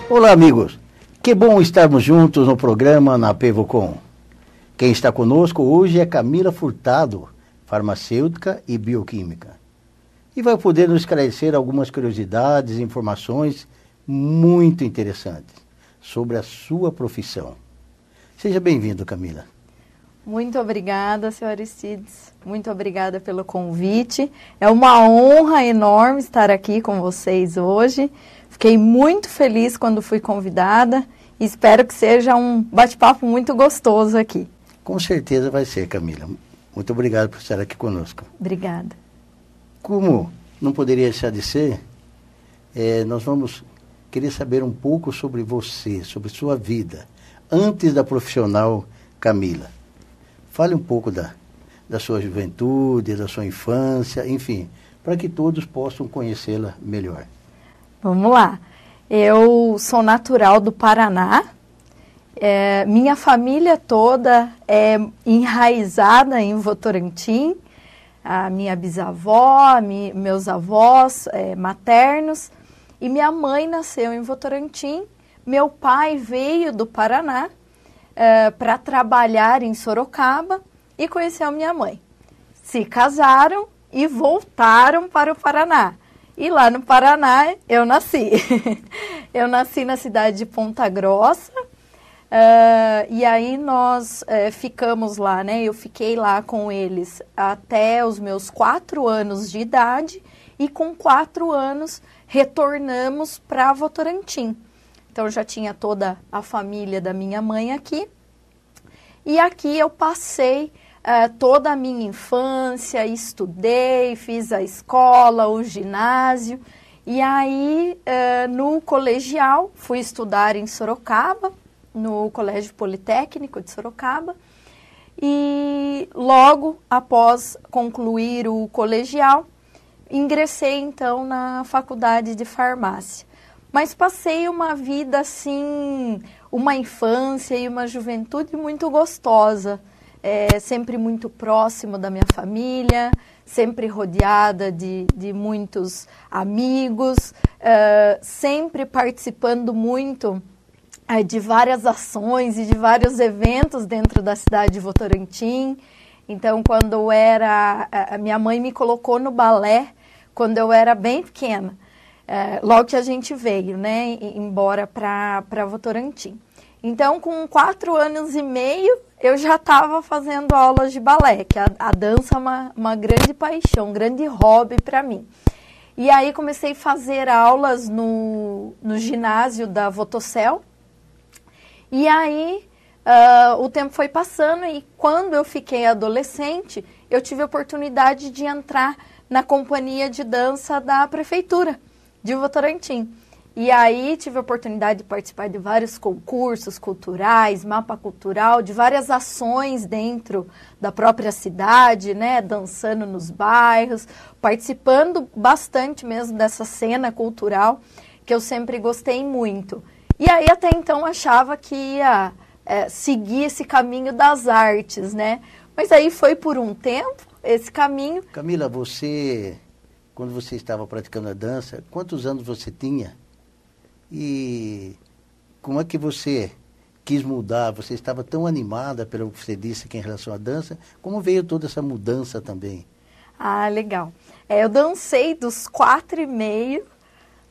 Olá, amigos. Que bom estarmos juntos no programa na Pevocom. Quem está conosco hoje é Camila Furtado, farmacêutica e bioquímica. E vai poder nos esclarecer algumas curiosidades e informações muito interessantes sobre a sua profissão. Seja bem-vindo, Camila. Muito obrigada, Sr. Aristides. Muito obrigada pelo convite. É uma honra enorme estar aqui com vocês hoje. Fiquei muito feliz quando fui convidada e espero que seja um bate-papo muito gostoso aqui. Com certeza vai ser, Camila. Muito obrigado por estar aqui conosco. Obrigada. Como não poderia deixar de ser, nós vamos querer saber um pouco sobre você, sobre sua vida, antes da profissional Camila. Fale um pouco da sua juventude, da sua infância, enfim, para que todos possam conhecê-la melhor. Vamos lá. Eu sou natural do Paraná. Minha família toda é enraizada em Votorantim. A minha bisavó, meus avós maternos. E minha mãe nasceu em Votorantim. Meu pai veio do Paraná para trabalhar em Sorocaba e conheceu minha mãe. Se casaram e voltaram para o Paraná. E lá no Paraná eu nasci. Eu nasci na cidade de Ponta Grossa. E aí nós ficamos lá, né? Eu fiquei lá com eles até os meus 4 anos de idade. E com 4 anos retornamos para Votorantim. Então já tinha toda a família da minha mãe aqui. E aqui eu passei toda a minha infância, estudei, fiz a escola, o ginásio. E aí no colegial fui estudar em Sorocaba, no Colégio Politécnico de Sorocaba. E logo após concluir o colegial, ingressei então na faculdade de farmácia. Mas passei uma vida assim, uma infância e uma juventude muito gostosa, sempre muito próximo da minha família, sempre rodeada de muitos amigos, sempre participando muito de várias ações e de vários eventos dentro da cidade de Votorantim. Então, a minha mãe me colocou no balé quando eu era bem pequena. Logo que a gente veio, né, embora para Votorantim. Então, com 4 anos e meio, eu já estava fazendo aulas de balé, que a dança é uma grande paixão, um grande hobby para mim. E aí comecei a fazer aulas no ginásio da Votocel. E aí o tempo foi passando e quando eu fiquei adolescente, eu tive a oportunidade de entrar na companhia de dança da prefeitura de Votorantim. E aí tive a oportunidade de participar de vários concursos culturais, mapa cultural, de várias ações dentro da própria cidade, né, dançando nos bairros, participando bastante mesmo dessa cena cultural que eu sempre gostei muito. E aí até então achava que ia seguir esse caminho das artes, né? Mas aí foi por um tempo esse caminho. Camila, quando você estava praticando a dança, quantos anos você tinha? E como é que você quis mudar? Você estava tão animada pelo que você disse aqui em relação à dança. Como veio toda essa mudança também? Ah, legal. Eu dancei dos 4,5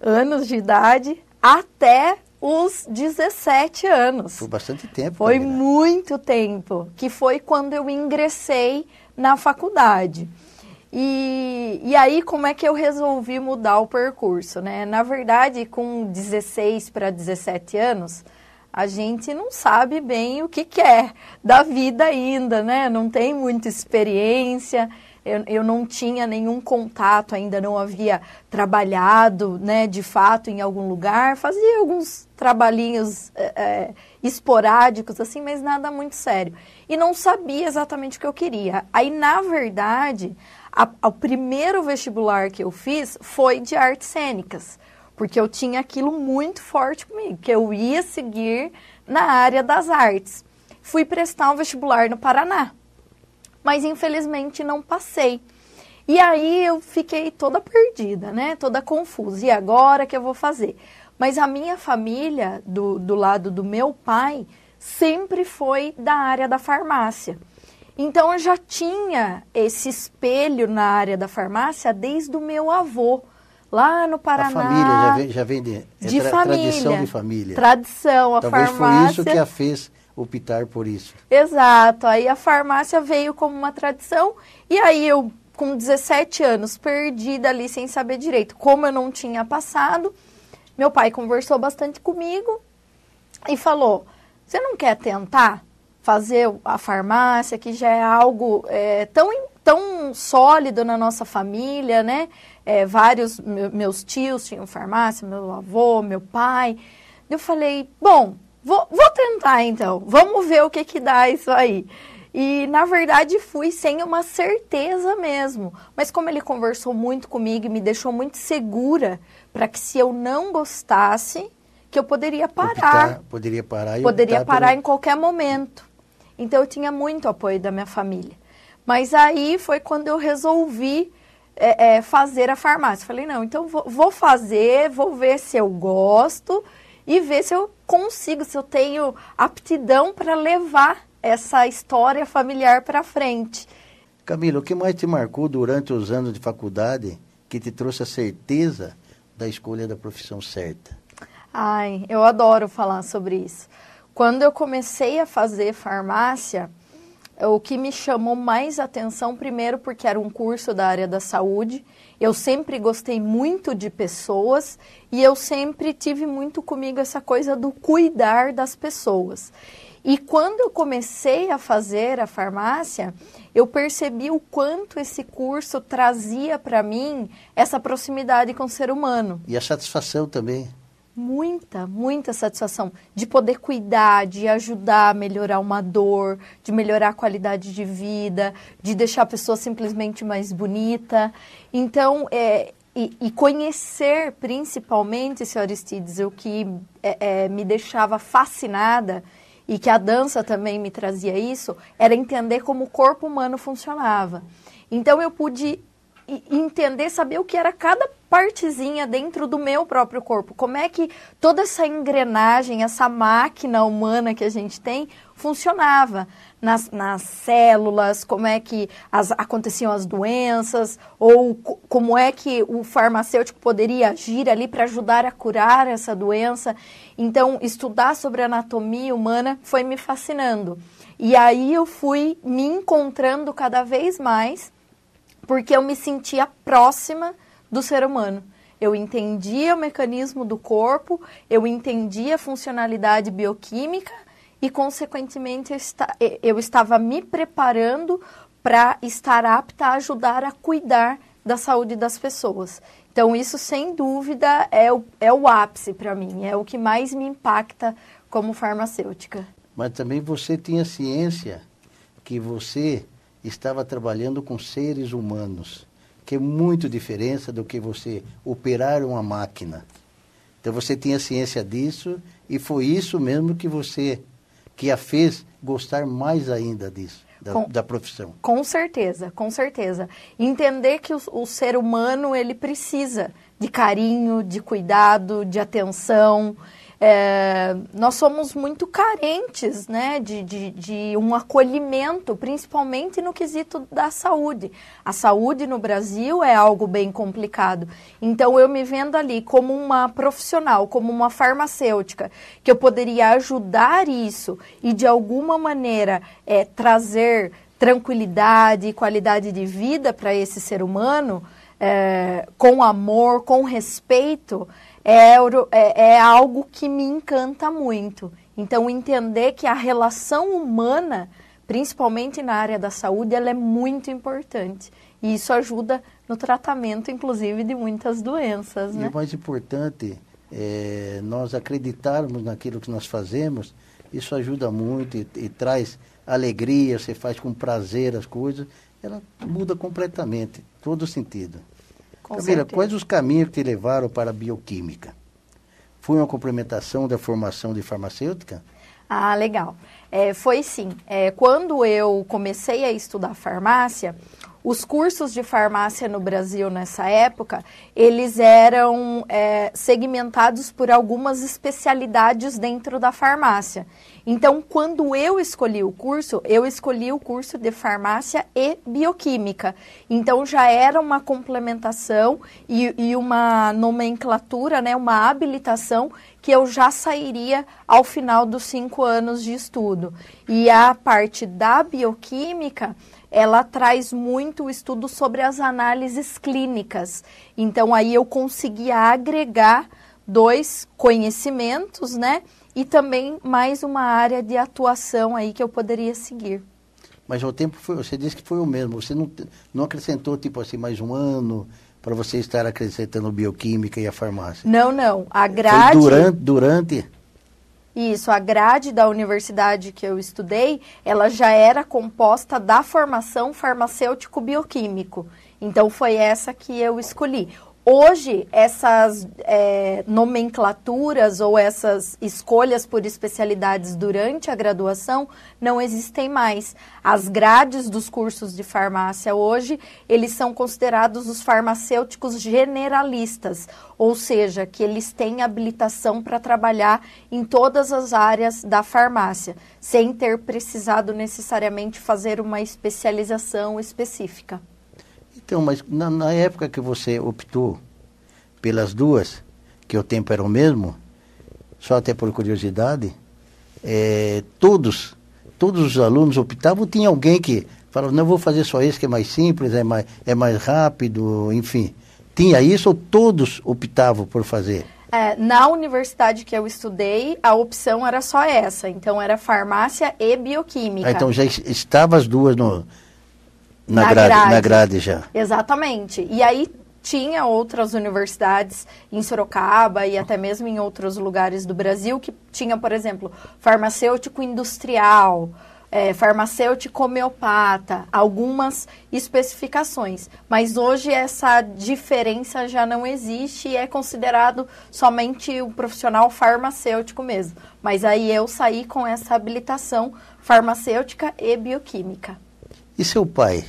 anos de idade até os 17 anos. Foi bastante tempo. Foi Camila. muito tempo, que foi quando eu ingressei na faculdade. E aí, como é que eu resolvi mudar o percurso, né? Na verdade, com 16 para 17 anos, a gente não sabe bem o que quer da vida ainda, né? Não tem muita experiência, eu não tinha nenhum contato, ainda não havia trabalhado, né, de fato em algum lugar, fazia alguns trabalhinhos esporádicos, assim, mas nada muito sério. E não sabia exatamente o que eu queria. Aí, na verdade, o primeiro vestibular que eu fiz foi de artes cênicas, porque eu tinha aquilo muito forte comigo, que eu ia seguir na área das artes. Fui prestar um vestibular no Paraná, mas infelizmente não passei. E aí eu fiquei toda perdida, né? Toda confusa. E agora o que eu vou fazer? Mas a minha família, do lado do meu pai, sempre foi da área da farmácia. Então, eu já tinha esse espelho na área da farmácia desde o meu avô, lá no Paraná. A família já vem de família. Tradição de família. Tradição, a Talvez farmácia... foi isso que a fez optar por isso. Exato, aí a farmácia veio como uma tradição, e aí eu, com 17 anos, perdida ali sem saber direito. Como eu não tinha passado, meu pai conversou bastante comigo e falou, você não quer tentar fazer a farmácia, que já é algo tão sólido na nossa família, né? Vários meus tios tinham farmácia, meu avô, meu pai. Eu falei, bom, vou tentar então, vamos ver o que dá isso aí. E, na verdade, fui sem uma certeza mesmo. Mas como ele conversou muito comigo e me deixou muito segura para que se eu não gostasse, que eu poderia parar. Poderia parar em qualquer momento. Então, eu tinha muito apoio da minha família. Mas aí foi quando eu resolvi fazer a farmácia. Falei, não, então vou fazer, vou ver se eu gosto e ver se eu consigo, se eu tenho aptidão para levar essa história familiar para frente. Camila, o que mais te marcou durante os anos de faculdade que te trouxe a certeza da escolha da profissão certa? Ai, eu adoro falar sobre isso. Quando eu comecei a fazer farmácia, o que me chamou mais atenção, primeiro porque era um curso da área da saúde, eu sempre gostei muito de pessoas e eu sempre tive muito comigo essa coisa do cuidar das pessoas. E quando eu comecei a fazer a farmácia, eu percebi o quanto esse curso trazia para mim essa proximidade com o ser humano. E a satisfação também. Muita satisfação de poder cuidar, de ajudar a melhorar uma dor, de melhorar a qualidade de vida, de deixar a pessoa simplesmente mais bonita. Então, e conhecer principalmente, Sr. Aristides, o que me deixava fascinada e que a dança também me trazia isso, era entender como o corpo humano funcionava. Então, eu pude entender, saber o que era cada partezinha dentro do meu próprio corpo. Como é que toda essa engrenagem, essa máquina humana que a gente tem, funcionava nas células, como é que aconteciam as doenças, ou como é que o farmacêutico poderia agir ali para ajudar a curar essa doença. Então, estudar sobre a anatomia humana foi me fascinando. E aí eu fui me encontrando cada vez mais, porque eu me sentia próxima do ser humano. Eu entendia o mecanismo do corpo, eu entendia a funcionalidade bioquímica e, consequentemente, eu estava me preparando para estar apta a ajudar a cuidar da saúde das pessoas. Então, isso, sem dúvida, é o ápice para mim, é o que mais me impacta como farmacêutica. Mas também você tinha ciência que você estava trabalhando com seres humanos, que é muito diferente do que você operar uma máquina. Então você tinha ciência disso e foi isso mesmo que a fez gostar mais ainda disso, da profissão. Com certeza, com certeza. Entender que o ser humano, ele precisa de carinho, de cuidado, de atenção. Nós somos muito carentes, né, de um acolhimento, principalmente no quesito da saúde. A saúde no Brasil é algo bem complicado. Então, eu me vendo ali como uma profissional, como uma farmacêutica, que eu poderia ajudar isso e, de alguma maneira, trazer tranquilidade e qualidade de vida para esse ser humano, com amor, com respeito, é algo que me encanta muito. Então, entender que a relação humana, principalmente na área da saúde, ela é muito importante. E isso ajuda no tratamento, inclusive, de muitas doenças, né? E o mais importante é nós acreditarmos naquilo que nós fazemos. Isso ajuda muito e traz alegria, você faz com prazer as coisas. Ela muda completamente, todo sentido. Camila, quais os caminhos que te levaram para a bioquímica? Foi uma complementação da formação de farmacêutica? Ah, legal. Foi sim. Quando eu comecei a estudar farmácia, os cursos de farmácia no Brasil nessa época, eles eram segmentados por algumas especialidades dentro da farmácia. Então, quando eu escolhi o curso de farmácia e bioquímica. Então, já era uma complementação e uma nomenclatura, né, uma habilitação que eu já sairia ao final dos 5 anos de estudo. E a parte da bioquímica, ela traz muito o estudo sobre as análises clínicas. Então, aí eu conseguia agregar 2 conhecimentos, né? E também mais uma área de atuação aí que eu poderia seguir. Mas o tempo foi, você disse que foi o mesmo, você não acrescentou, tipo assim, mais um ano para você estar acrescentando bioquímica e a farmácia? Não, a grade... Foi durante... Isso, a grade da universidade que eu estudei, ela já era composta da formação farmacêutico-bioquímico. Então, foi essa que eu escolhi. Hoje, essas nomenclaturas ou essas escolhas por especialidades durante a graduação não existem mais. As grades dos cursos de farmácia hoje, eles são considerados os farmacêuticos generalistas, ou seja, que eles têm habilitação para trabalhar em todas as áreas da farmácia, sem ter precisado necessariamente fazer uma especialização específica. Então, mas na época que você optou pelas duas, que o tempo era o mesmo, só até por curiosidade, todos os alunos optavam, tinha alguém que falava, não, vou fazer só esse que é mais simples, é mais rápido, enfim. Tinha isso ou todos optavam por fazer? Na universidade que eu estudei, a opção era só essa, então era farmácia e bioquímica. Então já estavam as duas na grade já. Exatamente. E aí tinha outras universidades em Sorocaba e até mesmo em outros lugares do Brasil que tinha, por exemplo, farmacêutico industrial, farmacêutico homeopata, algumas especificações. Mas hoje essa diferença já não existe e é considerado somente o profissional farmacêutico mesmo. Mas aí eu saí com essa habilitação farmacêutica e bioquímica. E seu pai?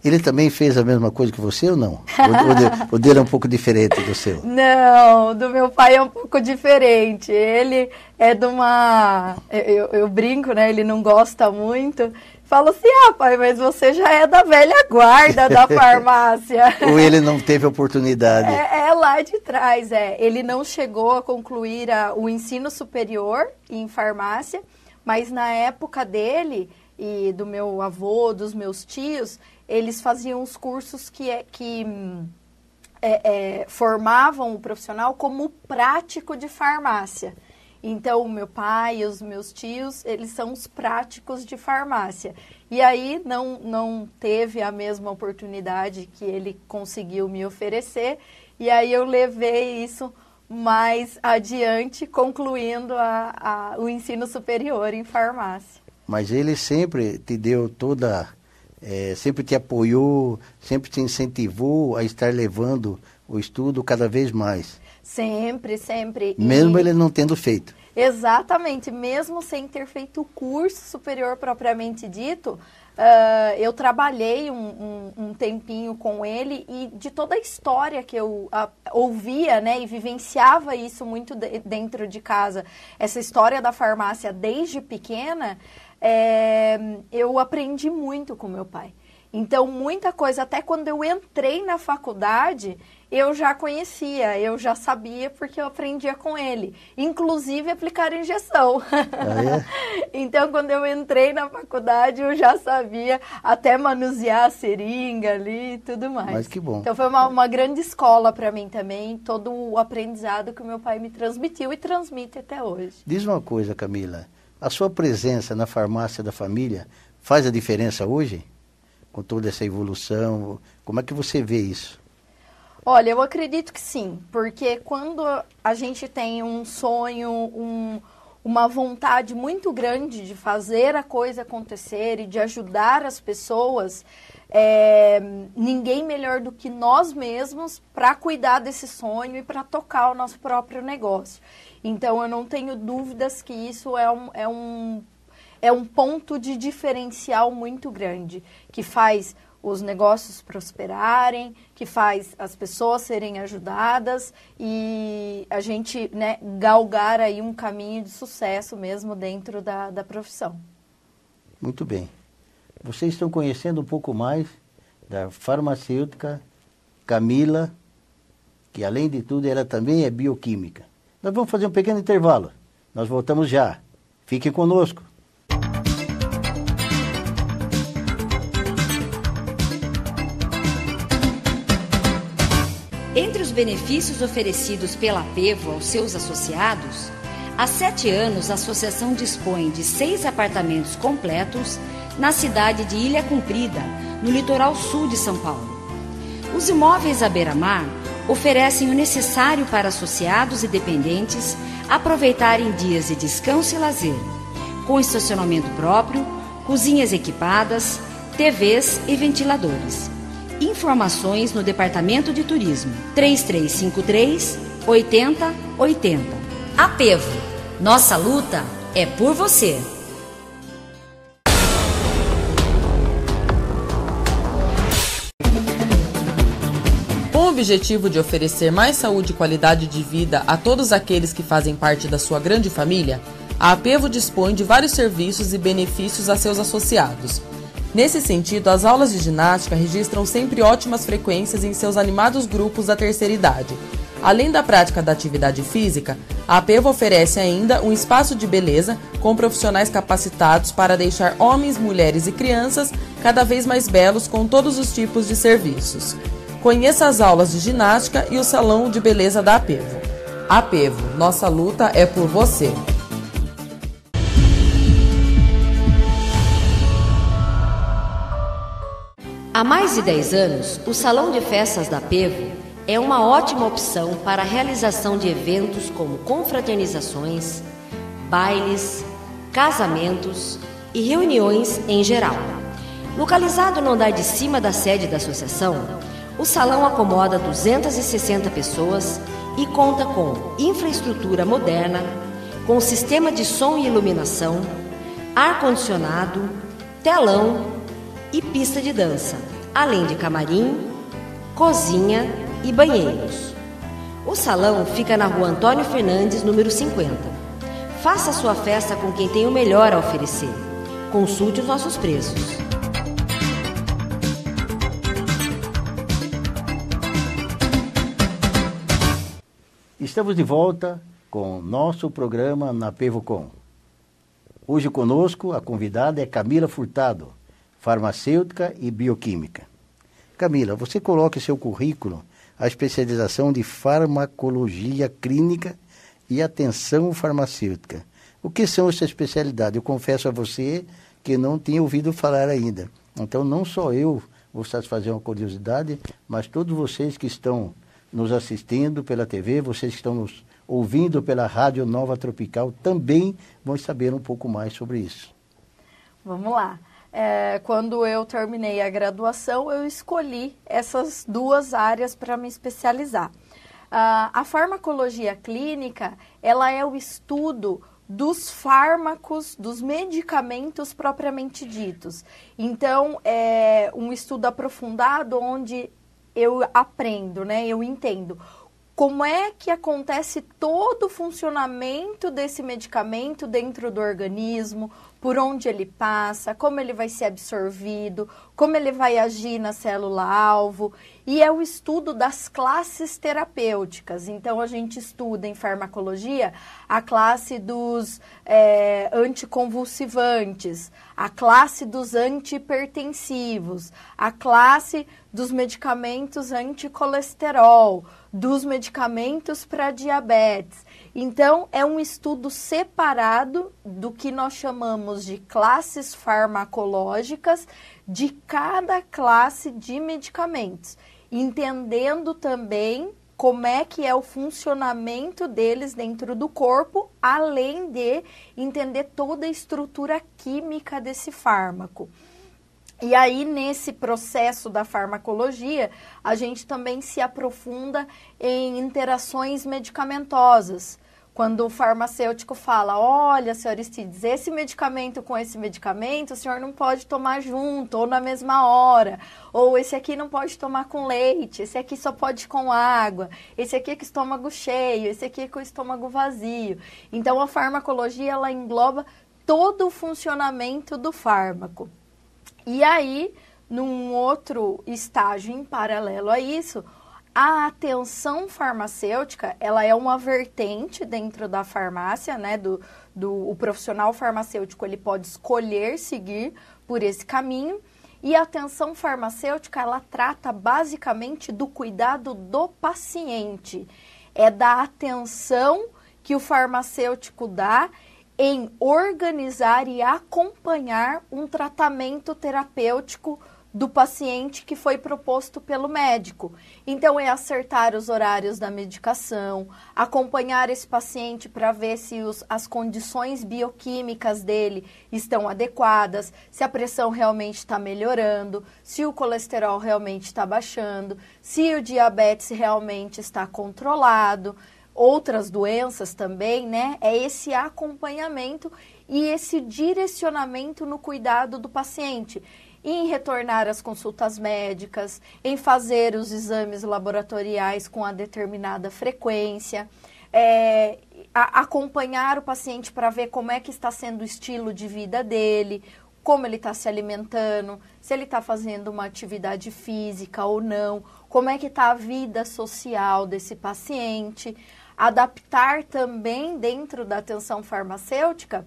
Ele também fez a mesma coisa que você ou não? O dele é um pouco diferente do seu? Não, do meu pai é um pouco diferente. Ele é de uma... Eu brinco, né? Ele não gosta muito. Falo assim, pai, mas você já é da velha guarda da farmácia. Ou ele não teve oportunidade? É lá de trás, Ele não chegou a concluir o ensino superior em farmácia, mas na época dele e do meu avô, dos meus tios, eles faziam os cursos que formavam o profissional como prático de farmácia. Então, o meu pai e os meus tios, eles são os práticos de farmácia. E aí, não teve a mesma oportunidade que ele conseguiu me oferecer. E aí, eu levei isso mais adiante, concluindo o ensino superior em farmácia. Mas ele sempre te deu sempre te apoiou, sempre te incentivou a estar levando o estudo cada vez mais. Sempre, sempre. Mesmo ele não tendo feito. Exatamente, mesmo sem ter feito o curso superior propriamente dito, eu trabalhei um tempinho com ele e de toda a história que eu ouvia, né, e vivenciava isso muito dentro de casa, essa história da farmácia desde pequena, eu aprendi muito com meu pai. Então, muita coisa, até quando eu entrei na faculdade, eu já conhecia, eu já sabia porque eu aprendia com ele. Inclusive, aplicar injeção. Então, quando eu entrei na faculdade, eu já sabia até manusear a seringa ali e tudo mais. Mas que bom. Então, foi uma grande escola para mim também, todo o aprendizado que o meu pai me transmitiu e transmite até hoje. Diz uma coisa, Camila, a sua presença na farmácia da família faz a diferença hoje? Com toda essa evolução, como é que você vê isso? Olha, eu acredito que sim, porque quando a gente tem um sonho, uma vontade muito grande de fazer a coisa acontecer e de ajudar as pessoas, ninguém melhor do que nós mesmos para cuidar desse sonho e para tocar o nosso próprio negócio. Então, eu não tenho dúvidas que isso é um ponto de diferencial muito grande, que faz os negócios prosperarem, que faz as pessoas serem ajudadas e a gente, né, galgar aí um caminho de sucesso mesmo dentro da profissão. Muito bem. Vocês estão conhecendo um pouco mais da farmacêutica Camila, que além de tudo ela também é bioquímica. Nós vamos fazer um pequeno intervalo. Nós voltamos já. Fiquem conosco. Entre os benefícios oferecidos pela Apevo aos seus associados, há 7 anos a associação dispõe de 6 apartamentos completos na cidade de Ilha Comprida, no litoral sul de São Paulo. Os imóveis à beira-mar oferecem o necessário para associados e dependentes aproveitarem dias de descanso e lazer, com estacionamento próprio, cozinhas equipadas, TVs e ventiladores. Informações no Departamento de Turismo, 3353-8080. Apevo, nossa luta é por você. Com o objetivo de oferecer mais saúde e qualidade de vida a todos aqueles que fazem parte da sua grande família, a Apevo dispõe de vários serviços e benefícios a seus associados. Nesse sentido, as aulas de ginástica registram sempre ótimas frequências em seus animados grupos da terceira idade. Além da prática da atividade física, a Apevo oferece ainda um espaço de beleza com profissionais capacitados para deixar homens, mulheres e crianças cada vez mais belos com todos os tipos de serviços. Conheça as aulas de ginástica e o salão de beleza da Apevo. Apevo, nossa luta é por você. Há mais de 10 anos, o Salão de Festas da Apevo é uma ótima opção para a realização de eventos como confraternizações, bailes, casamentos e reuniões em geral. Localizado no andar de cima da sede da associação, o salão acomoda 260 pessoas e conta com infraestrutura moderna, com sistema de som e iluminação, ar-condicionado, telão e pista de dança, além de camarim, cozinha e banheiros. O salão fica na rua Antônio Fernandes, número 50. Faça sua festa com quem tem o melhor a oferecer. Consulte os nossos preços. Estamos de volta com o nosso programa na Apevocom. Hoje conosco a convidada é Camila Furtado, farmacêutica e bioquímica. Camila, você coloca em seu currículo a especialização de farmacologia clínica e atenção farmacêutica. O que são essas especialidades? Eu confesso a você que não tinha ouvido falar ainda. Então, não só eu vou satisfazer uma curiosidade, mas todos vocês que estão nos assistindo pela TV, vocês que estão nos ouvindo pela Rádio Nova Tropical, também vão saber um pouco mais sobre isso. Vamos lá. Quando eu terminei a graduação, eu escolhi essas 2 áreas para me especializar. A farmacologia clínica, ela é o estudo dos fármacos, dos medicamentos propriamente ditos. Então, é um estudo aprofundado onde eu aprendo, né? Eu entendo como é que acontece todo o funcionamento desse medicamento dentro do organismo, por onde ele passa, como ele vai ser absorvido, como ele vai agir na célula-alvo. E é o estudo das classes terapêuticas. Então, a gente estuda em farmacologia a classe dos anticonvulsivantes, a classe dos antihipertensivos, a classe dos medicamentos anticolesterol, dos medicamentos para diabetes. Então, é um estudo separado do que nós chamamos de classes farmacológicas de cada classe de medicamentos, entendendo também como é que é o funcionamento deles dentro do corpo, além de entender toda a estrutura química desse fármaco. E aí, nesse processo da farmacologia, a gente também se aprofunda em interações medicamentosas, Quando o farmacêutico fala, olha, senhor Aristides, esse medicamento com esse medicamento, o senhor não pode tomar junto, ou na mesma hora, ou esse aqui não pode tomar com leite, esse aqui só pode com água, esse aqui é com estômago cheio, esse aqui é com estômago vazio. Então, a farmacologia, ela engloba todo o funcionamento do fármaco. E aí, num outro estágio em paralelo a isso, a atenção farmacêutica, ela é uma vertente dentro da farmácia, né? O profissional farmacêutico, ele pode escolher seguir por esse caminho. E a atenção farmacêutica, ela trata basicamente do cuidado do paciente. É da atenção que o farmacêutico dá em organizar e acompanhar um tratamento terapêutico do paciente que foi proposto pelo médico. Então, é acertar os horários da medicação, acompanhar esse paciente para ver se as condições bioquímicas dele estão adequadas, se a pressão realmente está melhorando, se o colesterol realmente está baixando, se o diabetes realmente está controlado, outras doenças também, né? É esse acompanhamento e esse direcionamento no cuidado do paciente, em retornar às consultas médicas, em fazer os exames laboratoriais com a determinada frequência, acompanhar o paciente para ver como é que está sendo o estilo de vida dele, como ele está se alimentando, se ele está fazendo uma atividade física ou não, como é que está a vida social desse paciente, adaptar também dentro da atenção farmacêutica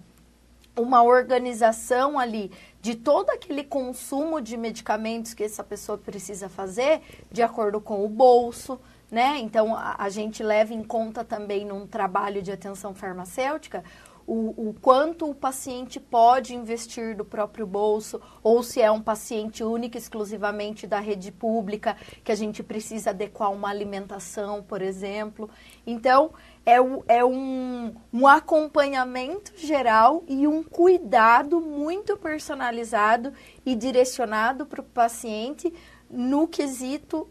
uma organização ali de todo aquele consumo de medicamentos que essa pessoa precisa fazer de acordo com o bolso, né? Então, a gente leva em conta também num trabalho de atenção farmacêutica o quanto o paciente pode investir do próprio bolso, ou se é um paciente único exclusivamente da rede pública, que a gente precisa adequar uma alimentação, por exemplo. Então, é um acompanhamento geral e um cuidado muito personalizado e direcionado para o paciente no quesito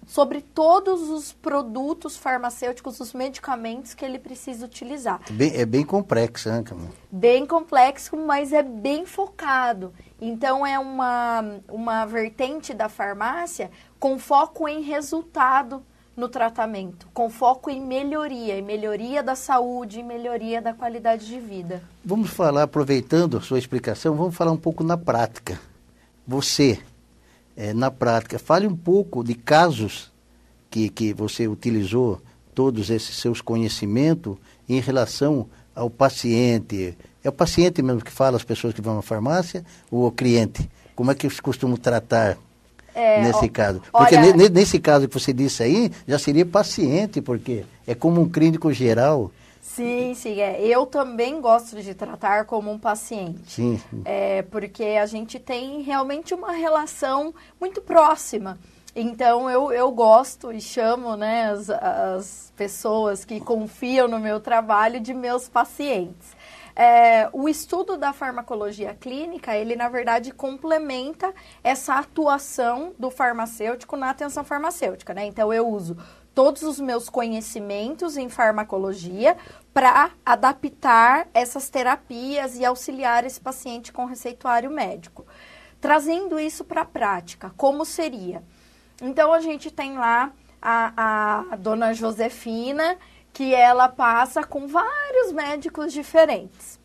sobre todos os produtos farmacêuticos, os medicamentos que ele precisa utilizar. É bem complexo, né, Camila? Bem complexo, mas é bem focado. Então, é uma vertente da farmácia com foco em resultado no tratamento, com foco em melhoria da saúde, melhoria da qualidade de vida. Vamos falar, aproveitando a sua explicação, vamos falar um pouco na prática. Você, na prática, fale um pouco de casos que você utilizou todos esses seus conhecimentos em relação ao paciente. É o paciente mesmo que fala, as pessoas que vão à farmácia, ou o cliente? Como é que eles costumam tratar nesse caso? Porque olha, nesse caso que você disse aí, já seria paciente, porque é como um clínico geral. Sim, eu também gosto de tratar como um paciente. Sim. Porque a gente tem realmente uma relação muito próxima. Então, eu gosto e chamo, né, as pessoas que confiam no meu trabalho de meus pacientes. O estudo da farmacologia clínica, ele, na verdade, complementa essa atuação do farmacêutico na atenção farmacêutica, né? Então, eu uso todos os meus conhecimentos em farmacologia para adaptar essas terapias e auxiliar esse paciente com receituário médico. Trazendo isso para a prática, como seria? Então, a gente tem lá a dona Josefina, que ela passa com vários médicos diferentes.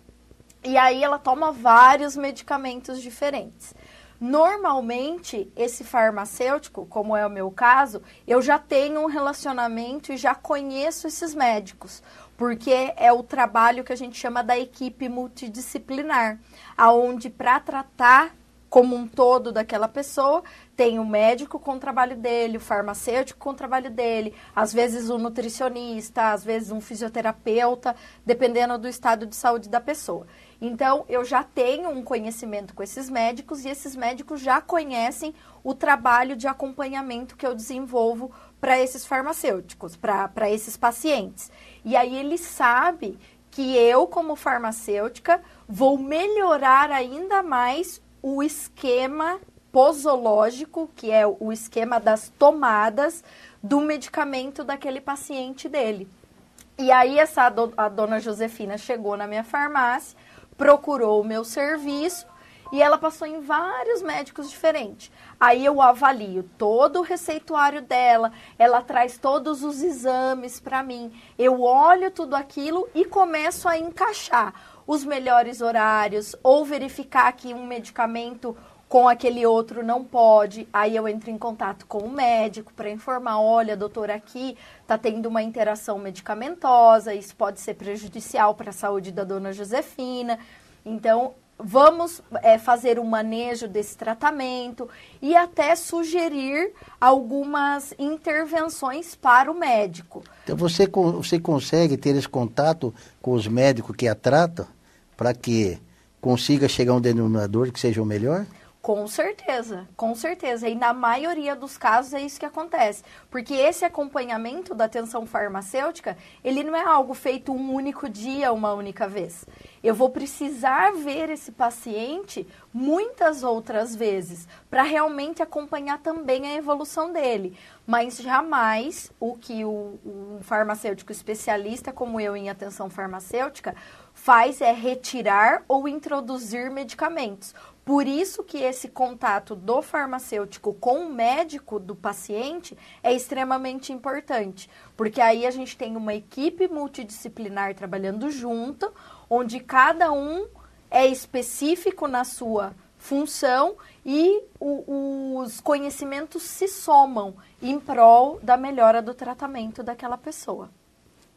E aí, ela toma vários medicamentos diferentes. Normalmente, esse farmacêutico, como é o meu caso, eu já tenho um relacionamento e já conheço esses médicos, porque é o trabalho que a gente chama da equipe multidisciplinar, aonde para tratar como um todo daquela pessoa, tem o médico com o trabalho dele, o farmacêutico com o trabalho dele, às vezes um nutricionista, às vezes um fisioterapeuta, dependendo do estado de saúde da pessoa. Então, eu já tenho um conhecimento com esses médicos e esses médicos já conhecem o trabalho de acompanhamento que eu desenvolvo para esses farmacêuticos, para esses pacientes. E aí, ele sabe que eu, como farmacêutica, vou melhorar ainda mais o esquema posológico, que é o esquema das tomadas do medicamento daquele paciente dele. E aí a dona Josefina chegou na minha farmácia, procurou o meu serviço e ela passou em vários médicos diferentes. Aí eu avalio todo o receituário dela, ela traz todos os exames para mim, eu olho tudo aquilo e começo a encaixar os melhores horários ou verificar que um medicamento com aquele outro não pode, aí eu entro em contato com o médico para informar, olha, doutora, aqui está tendo uma interação medicamentosa, isso pode ser prejudicial para a saúde da dona Josefina, então vamos fazer um manejo desse tratamento e até sugerir algumas intervenções para o médico. Então você consegue ter esse contato com os médicos que a tratam para que consiga chegar a um denominador que seja o melhor? Com certeza, com certeza. E na maioria dos casos é isso que acontece. Porque esse acompanhamento da atenção farmacêutica, ele não é algo feito um único dia, uma única vez. Eu vou precisar ver esse paciente muitas outras vezes para realmente acompanhar também a evolução dele. Mas jamais o que um farmacêutico especialista como eu em atenção farmacêutica faz é retirar ou introduzir medicamentos. Por isso que esse contato do farmacêutico com o médico do paciente é extremamente importante, porque aí a gente tem uma equipe multidisciplinar trabalhando junto, onde cada um é específico na sua função e os conhecimentos se somam em prol da melhora do tratamento daquela pessoa.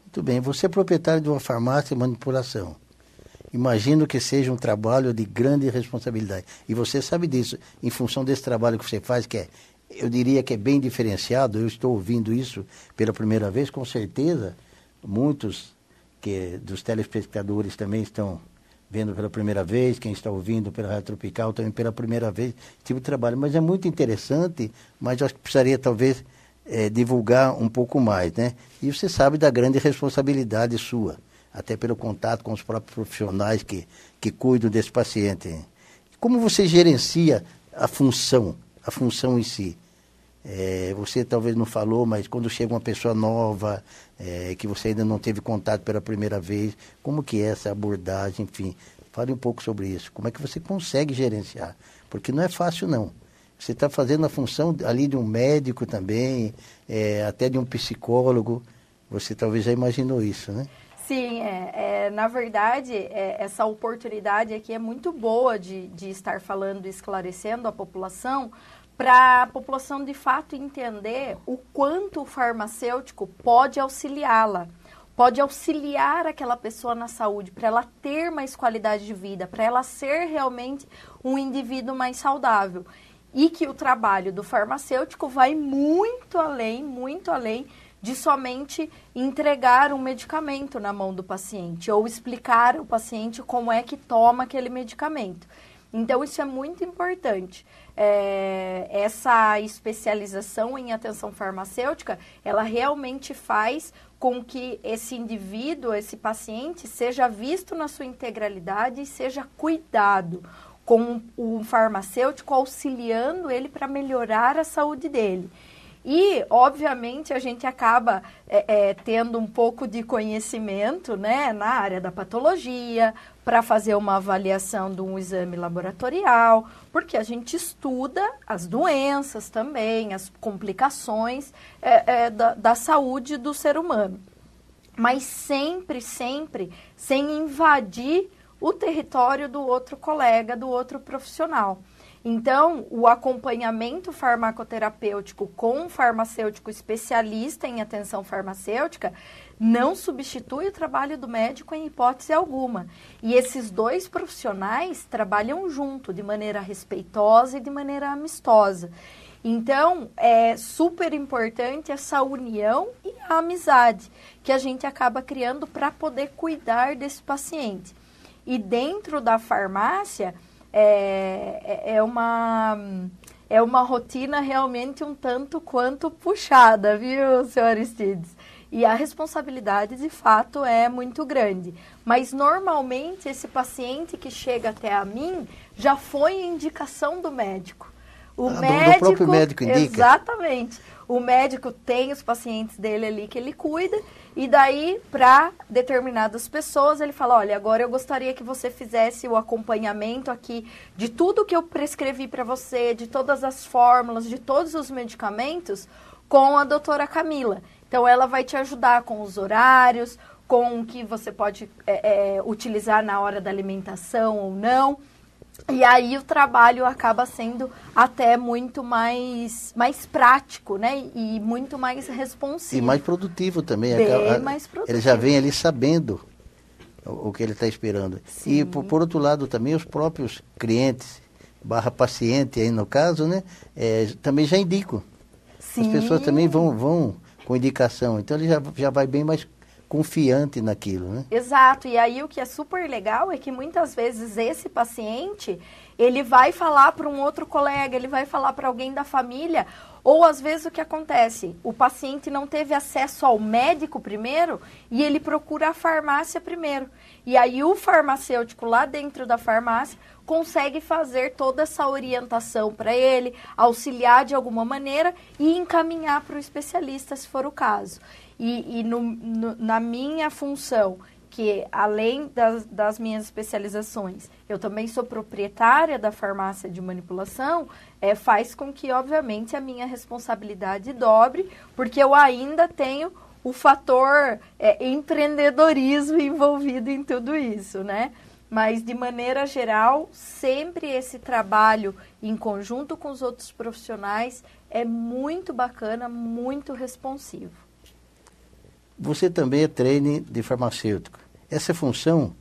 Muito bem, você é proprietário de uma farmácia de manipulação. Imagino que seja um trabalho de grande responsabilidade. E você sabe disso, em função desse trabalho que você faz, que eu diria que é bem diferenciado, eu estou ouvindo isso pela primeira vez, com certeza, muitos dos telespectadores também estão vendo pela primeira vez, quem está ouvindo pela Rádio Tropical também pela primeira vez, tipo de trabalho. Mas é muito interessante, mas eu acho que precisaria talvez divulgar um pouco mais, né? E você sabe da grande responsabilidade sua, até pelo contato com os próprios profissionais que cuidam desse paciente. Como você gerencia a função em si? Você talvez não falou, mas quando chega uma pessoa nova, que você ainda não teve contato pela primeira vez, como que é essa abordagem, enfim, fale um pouco sobre isso. Como é que você consegue gerenciar? Porque não é fácil, não. Você está fazendo a função ali de um médico também, até de um psicólogo. Você talvez já imaginou isso, né? Sim, na verdade, essa oportunidade aqui é muito boa de estar falando e esclarecendo a população, para a população de fato entender o quanto o farmacêutico pode auxiliá-la, pode auxiliar aquela pessoa na saúde, para ela ter mais qualidade de vida, para ela ser realmente um indivíduo mais saudável. E que o trabalho do farmacêutico vai muito além de somente entregar um medicamento na mão do paciente ou explicar ao paciente como é que toma aquele medicamento. Então, isso é muito importante. Essa especialização em atenção farmacêutica, ela realmente faz com que esse indivíduo, esse paciente, seja visto na sua integralidade e seja cuidado com um farmacêutico auxiliando ele para melhorar a saúde dele. E, obviamente, a gente acaba tendo um pouco de conhecimento, né, na área da patologia, para fazer uma avaliação de um exame laboratorial, porque a gente estuda as doenças também, as complicações da saúde do ser humano. Mas sempre sem invadir o território do outro colega, do outro profissional. Então, o acompanhamento farmacoterapêutico com um farmacêutico especialista em atenção farmacêutica não substitui o trabalho do médico em hipótese alguma. E esses dois profissionais trabalham junto, de maneira respeitosa e de maneira amistosa. Então, é super importante essa união e a amizade que a gente acaba criando para poder cuidar desse paciente. E dentro da farmácia, é uma rotina realmente um tanto quanto puxada, viu, senhor Aristides? E a responsabilidade, de fato, é muito grande. Mas, normalmente, esse paciente que chega até a mim já foi indicação do médico. O médico, do próprio médico indica? Exatamente. O médico tem os pacientes dele ali que ele cuida, e daí, para determinadas pessoas, ele fala, olha, agora eu gostaria que você fizesse o acompanhamento aqui de tudo que eu prescrevi para você, de todas as fórmulas, de todos os medicamentos, com a doutora Camila. Então, ela vai te ajudar com os horários, com o que você pode utilizar na hora da alimentação ou não. E aí o trabalho acaba sendo até muito mais prático, né? E muito mais responsivo. E mais produtivo também. Bem mais produtivo. Ele já vem ali sabendo o que ele está esperando. Sim. E por outro lado também os próprios clientes, /paciente aí no caso, né? Também já indicam. Sim. As pessoas também vão com indicação. Então ele já vai bem mais confiante naquilo, né? Exato, e aí o que é super legal é que muitas vezes esse paciente, ele vai falar para um outro colega, ele vai falar para alguém da família, ou às vezes o que acontece, o paciente não teve acesso ao médico primeiro e ele procura a farmácia primeiro. E aí o farmacêutico lá dentro da farmácia consegue fazer toda essa orientação para ele, auxiliar de alguma maneira e encaminhar para o especialista, se for o caso. E na minha função, que além das minhas especializações, eu também sou proprietária da farmácia de manipulação, faz com que, obviamente, a minha responsabilidade dobre, porque eu ainda tenho o fator empreendedorismo envolvido em tudo isso, né? Mas, de maneira geral, sempre esse trabalho em conjunto com os outros profissionais é muito bacana, muito responsivo. Você também é trainee de farmacêutico. Essa função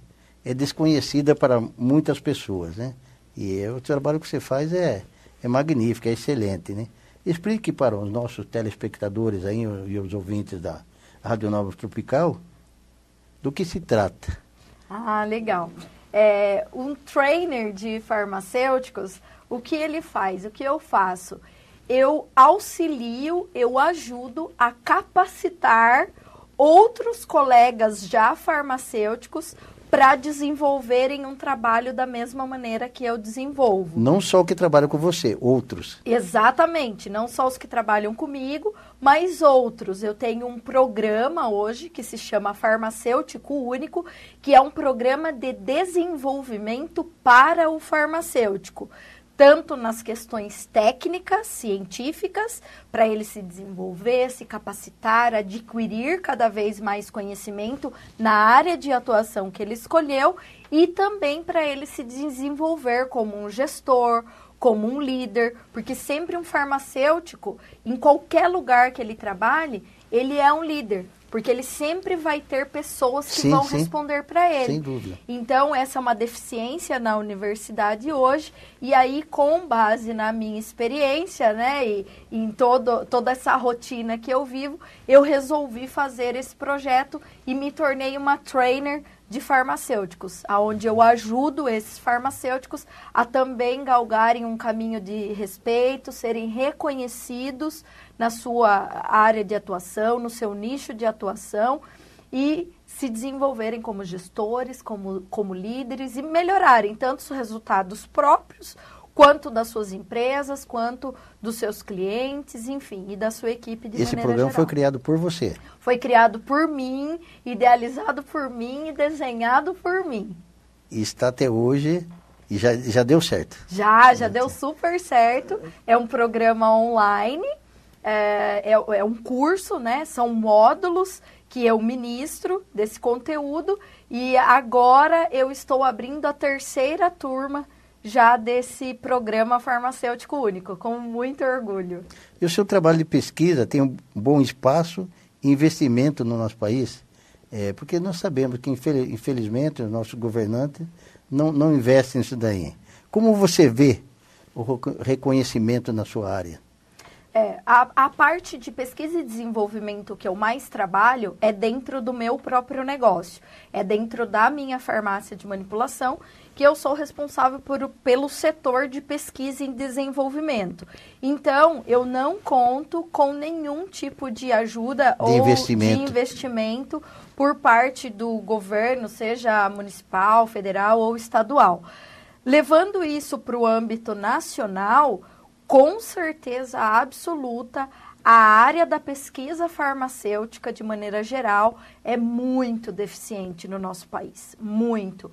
é desconhecida para muitas pessoas, né? E o trabalho que você faz é magnífico, é excelente, né? Explique para os nossos telespectadores aí, e os ouvintes da Rádio Nova Tropical do que se trata. Ah, legal. Um trainer de farmacêuticos, o que ele faz? O que eu faço? Eu auxilio, eu ajudo a capacitar outros colegas já farmacêuticos para desenvolverem um trabalho da mesma maneira que eu desenvolvo. Não só o que trabalha com você, outros. Exatamente, não só os que trabalham comigo, mas outros. Eu tenho um programa hoje que se chama Farmacêutico Único, que é um programa de desenvolvimento para o farmacêutico. Tanto nas questões técnicas, científicas, para ele se desenvolver, se capacitar, adquirir cada vez mais conhecimento na área de atuação que ele escolheu, e também para ele se desenvolver como um gestor, como um líder, porque sempre um farmacêutico, em qualquer lugar que ele trabalhe, ele é um líder. Porque ele sempre vai ter pessoas que vão responder para ele. Sem dúvida. Então, essa é uma deficiência na universidade hoje. E aí, com base na minha experiência, né, e em toda essa rotina que eu vivo, eu resolvi fazer esse projeto e me tornei uma trainer de farmacêuticos, onde eu ajudo esses farmacêuticos a também galgarem um caminho de respeito, serem reconhecidos na sua área de atuação, no seu nicho de atuação e se desenvolverem como gestores, como líderes e melhorarem tanto os resultados próprios, quanto das suas empresas, quanto dos seus clientes, enfim, e da sua equipe de maneira geral. Esse programa foi criado por você? Foi criado por mim, idealizado por mim e desenhado por mim. E está até hoje e já deu certo? Já deu super certo. É um programa online, é um curso, né? São módulos que eu ministro desse conteúdo e agora eu estou abrindo a 3ª turma já desse programa Farmacêutico Único, com muito orgulho. E o seu trabalho de pesquisa tem um bom espaço e investimento no nosso país? Porque nós sabemos que, infelizmente, os nossos governantes não investem nisso daí. Como você vê o reconhecimento na sua área? A parte de pesquisa e desenvolvimento que eu mais trabalho é dentro do meu próprio negócio. É dentro da minha farmácia de manipulação, que eu sou responsável pelo setor de pesquisa e desenvolvimento. Então, eu não conto com nenhum tipo de ajuda ou de investimento por parte do governo, seja municipal, federal ou estadual. Levando isso para o âmbito nacional, com certeza absoluta, a área da pesquisa farmacêutica, de maneira geral, é muito deficiente no nosso país, muito.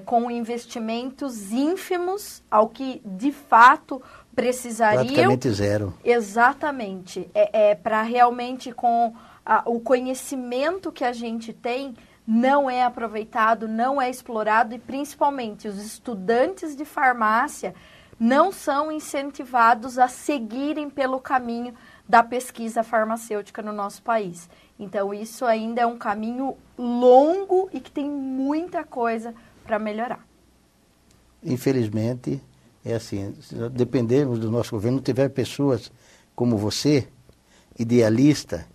Com investimentos ínfimos ao que, de fato, precisariam. Praticamente zero. Exatamente. Para realmente, com o conhecimento que a gente tem, não é aproveitado, não é explorado e, principalmente, os estudantes de farmácia não são incentivados a seguirem pelo caminho da pesquisa farmacêutica no nosso país. Então, isso ainda é um caminho longo e que tem muita coisa para melhorar. Infelizmente, é assim, se dependermos do nosso governo, não tiver pessoas como você, idealista,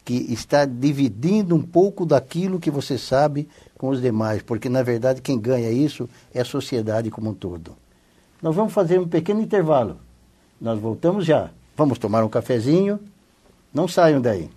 que está dividindo um pouco daquilo que você sabe com os demais, porque, na verdade, quem ganha isso é a sociedade como um todo. Nós vamos fazer um pequeno intervalo. Nós voltamos já. Vamos tomar um cafezinho. Não saiam daí.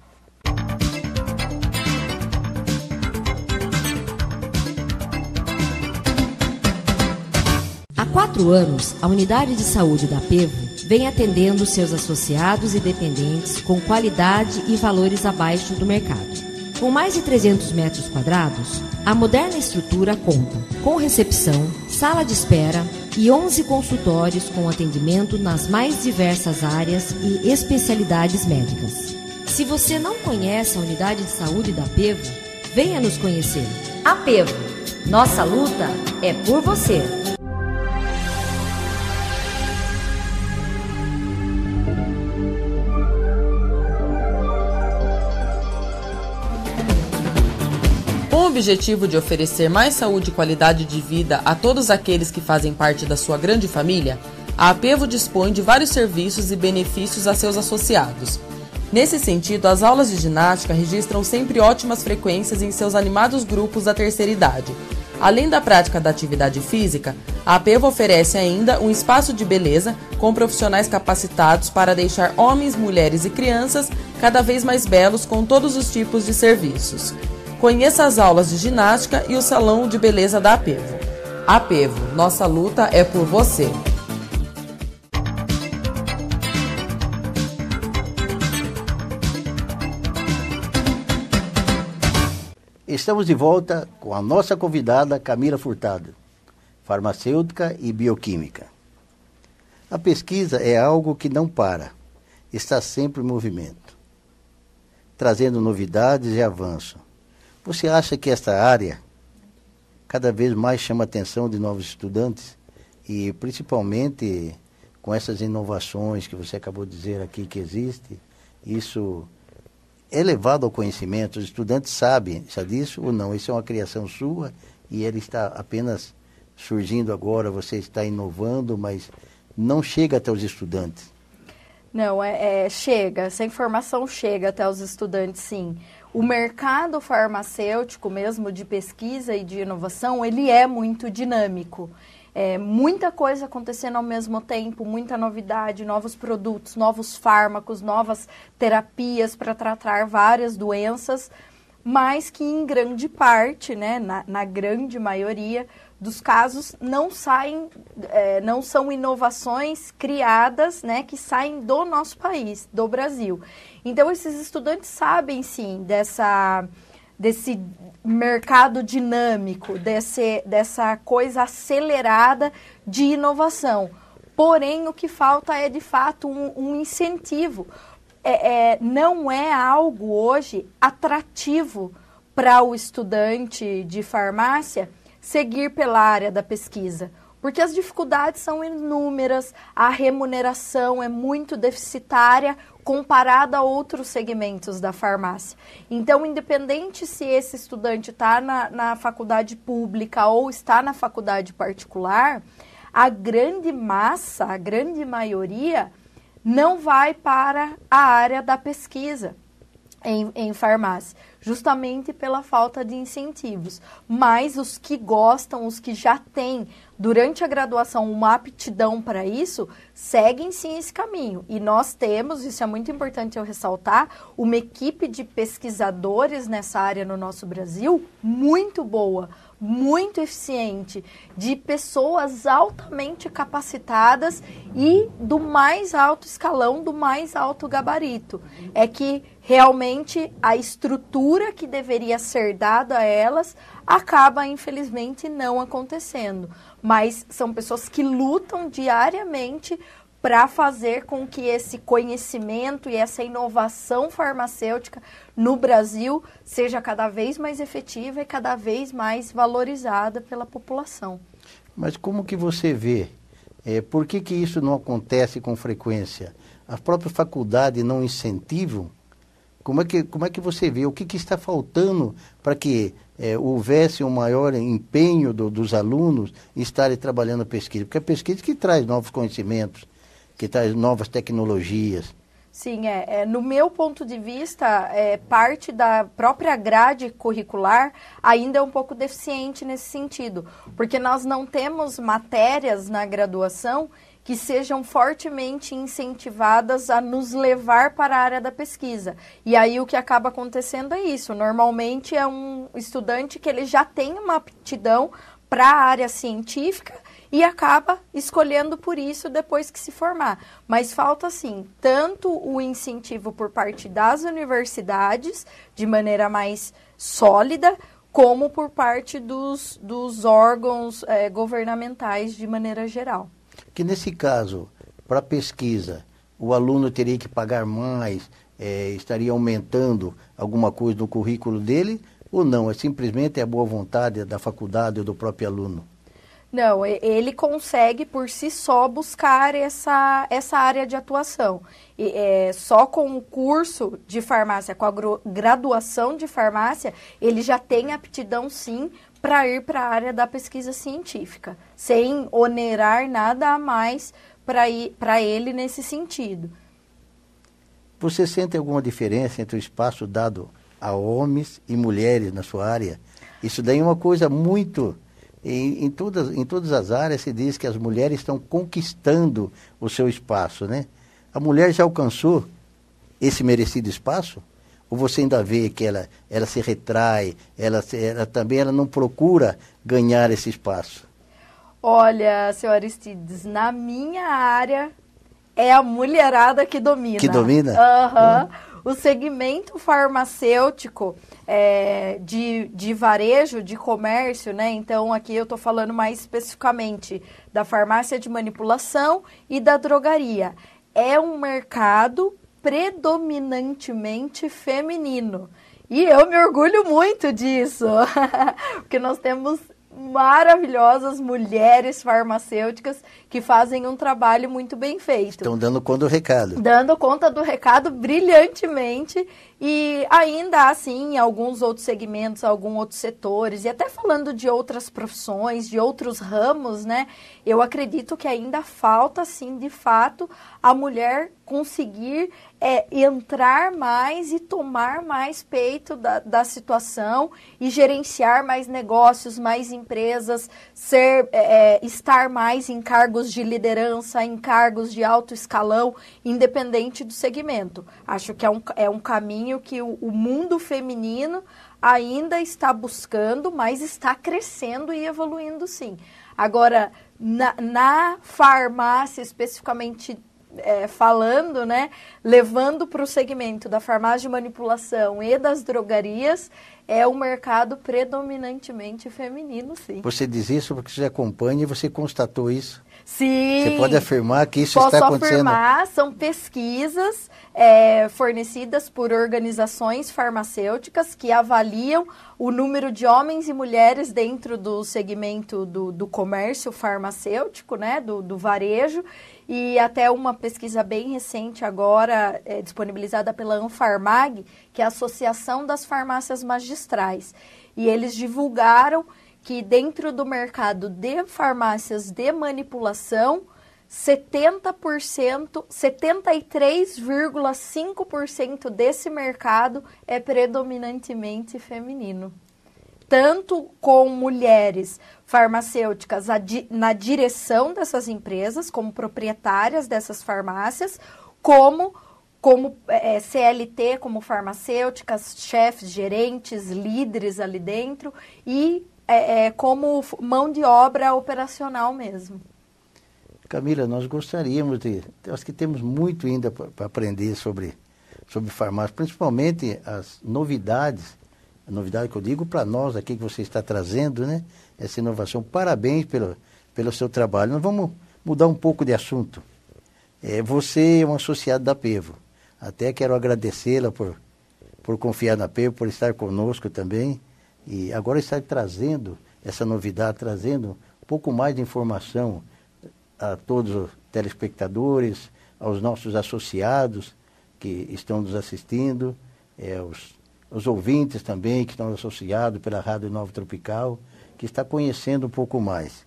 Há 4 anos, a Unidade de Saúde da Pevo vem atendendo seus associados e dependentes com qualidade e valores abaixo do mercado. Com mais de 300 metros quadrados, a moderna estrutura conta com recepção, sala de espera e 11 consultórios com atendimento nas mais diversas áreas e especialidades médicas. Se você não conhece a Unidade de Saúde da Pevo, venha nos conhecer. A Pevo, nossa luta é por você. Com o objetivo de oferecer mais saúde e qualidade de vida a todos aqueles que fazem parte da sua grande família, a Apevo dispõe de vários serviços e benefícios a seus associados. Nesse sentido, as aulas de ginástica registram sempre ótimas frequências em seus animados grupos da terceira idade. Além da prática da atividade física, a Apevo oferece ainda um espaço de beleza com profissionais capacitados para deixar homens, mulheres e crianças cada vez mais belos com todos os tipos de serviços. Conheça as aulas de ginástica e o salão de beleza da Apevo. Apevo, nossa luta é por você. Estamos de volta com a nossa convidada Camila Furtado, farmacêutica e bioquímica. A pesquisa é algo que não para, está sempre em movimento, trazendo novidades e avanço. Você acha que esta área cada vez mais chama a atenção de novos estudantes e principalmente com essas inovações que você acabou de dizer aqui que existe, isso é levado ao conhecimento? Os estudantes sabem disso ou não? Isso é uma criação sua e ele está apenas surgindo agora, você está inovando, mas não chega até os estudantes? Não, chega, essa informação chega até os estudantes, sim. O mercado farmacêutico mesmo, de pesquisa e de inovação, ele é muito dinâmico. Muita coisa acontecendo ao mesmo tempo, muita novidade, novos produtos, novos fármacos, novas terapias para tratar várias doenças, mas que em grande parte, né, na grande maioria dos casos, não são inovações criadas, né, que saem do nosso país, do Brasil. Então, esses estudantes sabem, sim, desse mercado dinâmico, dessa coisa acelerada de inovação. Porém, o que falta é, de fato, um incentivo. Não é algo hoje atrativo para o estudante de farmácia seguir pela área da pesquisa, porque as dificuldades são inúmeras, a remuneração é muito deficitária comparada a outros segmentos da farmácia. Então, independente se esse estudante está na faculdade pública ou está na faculdade particular, a grande massa, a grande maioria, não vai para a área da pesquisa. em farmácia, justamente pela falta de incentivos. Mas os que gostam, os que já têm durante a graduação uma aptidão para isso, seguem sim esse caminho. E nós temos, isso é muito importante eu ressaltar, uma equipe de pesquisadores nessa área no nosso Brasil muito boa, muito eficiente, de pessoas altamente capacitadas e do mais alto escalão, do mais alto gabarito. É que realmente a estrutura que deveria ser dada a elas acaba, infelizmente, não acontecendo. Mas são pessoas que lutam diariamente para fazer com que esse conhecimento e essa inovação farmacêutica no Brasil seja cada vez mais efetiva e cada vez mais valorizada pela população. Mas como que você vê? Por que isso não acontece com frequência? As próprias faculdades não incentivam? Como é que você vê? O que está faltando para que houvesse um maior empenho dos alunos em estarem trabalhando a pesquisa? Porque é a pesquisa que traz novos conhecimentos, que traz novas tecnologias. Sim, no meu ponto de vista, parte da própria grade curricular ainda é um pouco deficiente nesse sentido, porque nós não temos matérias na graduação que sejam fortemente incentivadas a nos levar para a área da pesquisa. E aí o que acaba acontecendo é isso. Normalmente é um estudante que ele já tem uma aptidão para a área científica e acaba escolhendo por isso depois que se formar. Mas falta, sim, tanto o incentivo por parte das universidades, de maneira mais sólida, como por parte dos órgãos governamentais de maneira geral. Que nesse caso, para pesquisa, o aluno teria que pagar mais, estaria aumentando alguma coisa no currículo dele, ou não? É simplesmente a boa vontade da faculdade ou do próprio aluno? Não, ele consegue por si só buscar essa área de atuação. Só com o curso de farmácia, com a graduação de farmácia, ele já tem aptidão sim para ir para a área da pesquisa científica, sem onerar nada a mais para ele nesse sentido. Você sente alguma diferença entre o espaço dado a homens e mulheres na sua área? Isso daí é uma coisa muito... Em todas as áreas se diz que as mulheres estão conquistando o seu espaço, né? A mulher já alcançou esse merecido espaço? Ou você ainda vê que ela se retrai, ela também não procura ganhar esse espaço? Olha, seu Aristides, na minha área é a mulherada que domina. Que domina? Aham. O segmento farmacêutico de varejo, de comércio, né? Então, aqui eu estou falando mais especificamente da farmácia de manipulação e da drogaria. É um mercado predominantemente feminino. E eu me orgulho muito disso, porque nós temos maravilhosas mulheres farmacêuticas que fazem um trabalho muito bem feito. Estão dando conta do recado. Dando conta do recado brilhantemente e ainda assim em alguns outros segmentos, alguns outros setores e até falando de outras profissões, de outros ramos, né? Eu acredito que ainda falta, sim, de fato, a mulher conseguir entrar mais e tomar mais peito da situação e gerenciar mais negócios, mais empresas, estar mais em cargos de liderança, em cargos de alto escalão, independente do segmento. Acho que é um caminho que o mundo feminino ainda está buscando, mas está crescendo e evoluindo, sim. Agora, na farmácia, especificamente falando, né, levando para o segmento da farmácia de manipulação e das drogarias, é um mercado predominantemente feminino, sim. Você diz isso porque você acompanha e você constatou isso? Sim. Você pode afirmar que isso está acontecendo? Posso afirmar, são pesquisas fornecidas por organizações farmacêuticas que avaliam o número de homens e mulheres dentro do segmento do comércio farmacêutico, né, do varejo, e até uma pesquisa bem recente agora, disponibilizada pela Anfarmag, que é a Associação das Farmácias Magistrais. E eles divulgaram que dentro do mercado de farmácias de manipulação, 73,5% desse mercado é predominantemente feminino. Tanto com mulheres farmacêuticas na direção dessas empresas, como proprietárias dessas farmácias, como CLT, como farmacêuticas, chefes, gerentes, líderes ali dentro, e como mão de obra operacional mesmo. Camila, nós gostaríamos acho que temos muito ainda para aprender sobre farmácia, principalmente as novidades, a novidade que eu digo para nós aqui que você está trazendo, né? Essa inovação. Parabéns pelo seu trabalho. Nós vamos mudar um pouco de assunto. Você é um associado da Pevo. Até quero agradecê-la por confiar na Pevo, por estar conosco também. E agora estar trazendo essa novidade, trazendo um pouco mais de informação a todos os telespectadores, aos nossos associados que estão nos assistindo, os ouvintes também que estão associados pela Rádio Nova Tropical, que está conhecendo um pouco mais.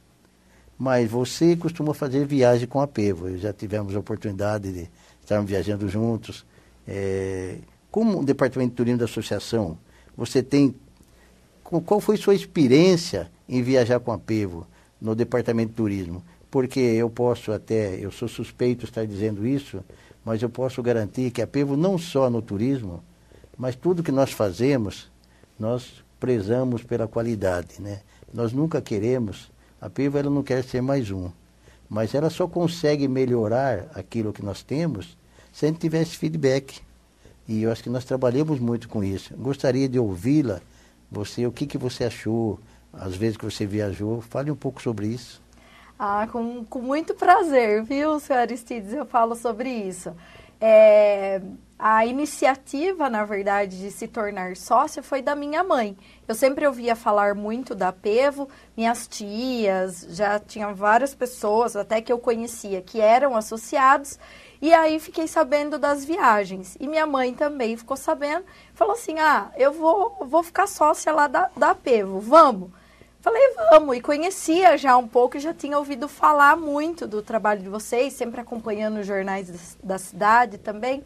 Mas você costuma fazer viagem com a Pevo, já tivemos a oportunidade de estarmos viajando juntos. Como o Departamento de Turismo da Associação, qual foi sua experiência em viajar com a Pevo no Departamento de Turismo? Porque eu sou suspeito de estar dizendo isso, mas eu posso garantir que a Pevo, não só no turismo, mas tudo que nós fazemos, nós prezamos pela qualidade, né? Nós nunca queremos, a Pevo ela não quer ser mais um, mas ela só consegue melhorar aquilo que nós temos se a gente tivesse feedback. E eu acho que nós trabalhamos muito com isso. Gostaria de ouvi-la, o que você achou, às vezes que você viajou, fale um pouco sobre isso. Com muito prazer, viu, senhor Aristides, eu falo sobre isso. A iniciativa, na verdade, de se tornar sócia foi da minha mãe. Eu sempre ouvia falar muito da Pevo, minhas tias, já tinha várias pessoas, até que eu conhecia, que eram associados, e aí fiquei sabendo das viagens. E minha mãe também ficou sabendo, falou assim, eu vou ficar sócia lá da Pevo, vamos? Falei, vamos, e conhecia já um pouco, já tinha ouvido falar muito do trabalho de vocês, sempre acompanhando os jornais da cidade também.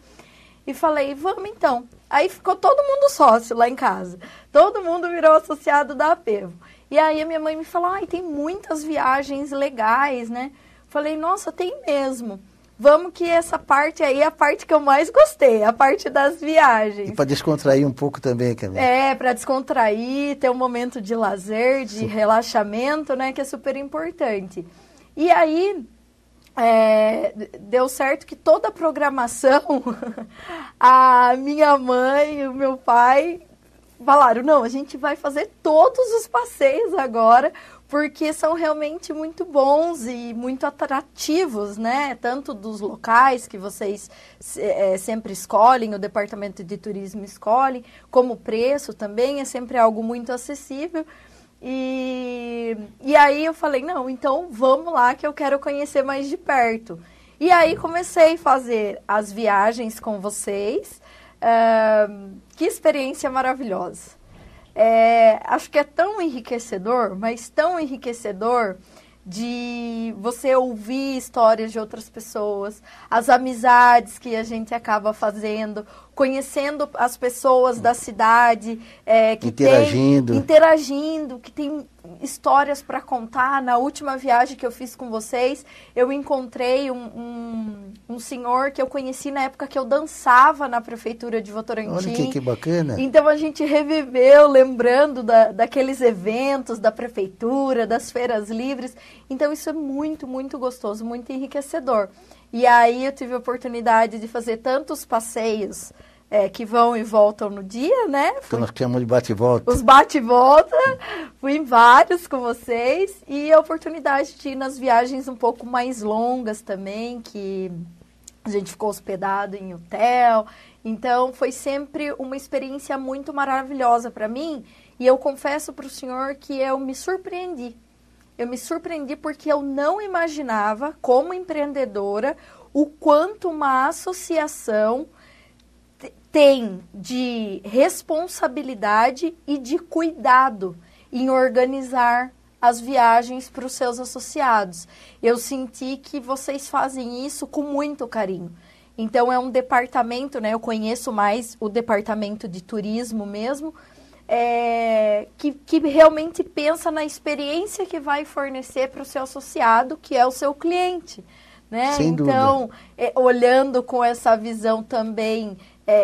E falei, vamos então. Aí ficou todo mundo sócio lá em casa. Todo mundo virou associado da Pevo. E aí a minha mãe me falou, tem muitas viagens legais, né? Falei, nossa, tem mesmo. Vamos que essa parte aí é a parte que eu mais gostei, a parte das viagens. E para descontrair um pouco também, Camila. Para descontrair, ter um momento de lazer, de relaxamento, né? Que é super importante. E aí, deu certo que toda a programação, a minha mãe e o meu pai falaram, não, a gente vai fazer todos os passeios agora, porque são realmente muito bons e muito atrativos, né? Tanto dos locais que vocês sempre escolhem, o Departamento de Turismo escolhe, como o preço também é sempre algo muito acessível. E aí eu falei, não, então vamos lá que eu quero conhecer mais de perto. E aí comecei a fazer as viagens com vocês. Que experiência maravilhosa. Acho que é tão enriquecedor, mas tão enriquecedor de você ouvir histórias de outras pessoas, as amizades que a gente acaba fazendo, conhecendo as pessoas da cidade, que interagindo, que tem histórias para contar. Na última viagem que eu fiz com vocês, eu encontrei um senhor que eu conheci na época que eu dançava na prefeitura de Votorantim. Olha que bacana. Então a gente reviveu, lembrando daqueles eventos da prefeitura, das feiras livres. Então isso é muito, muito gostoso, muito enriquecedor. E aí eu tive a oportunidade de fazer tantos passeios que vão e voltam no dia, né? Que nós chamamos de bate-volta. Os bate-volta, fui em vários com vocês. E a oportunidade de ir nas viagens um pouco mais longas também, que a gente ficou hospedado em hotel. Então, foi sempre uma experiência muito maravilhosa para mim. E eu confesso para o senhor que eu me surpreendi. Eu me surpreendi porque eu não imaginava, como empreendedora, o quanto uma associação tem de responsabilidade e de cuidado em organizar as viagens para os seus associados. Eu senti que vocês fazem isso com muito carinho. Então, é um departamento, né? Eu conheço mais o departamento de turismo mesmo, que realmente pensa na experiência que vai fornecer para o seu associado, que é o seu cliente, né? Sem então, olhando com essa visão também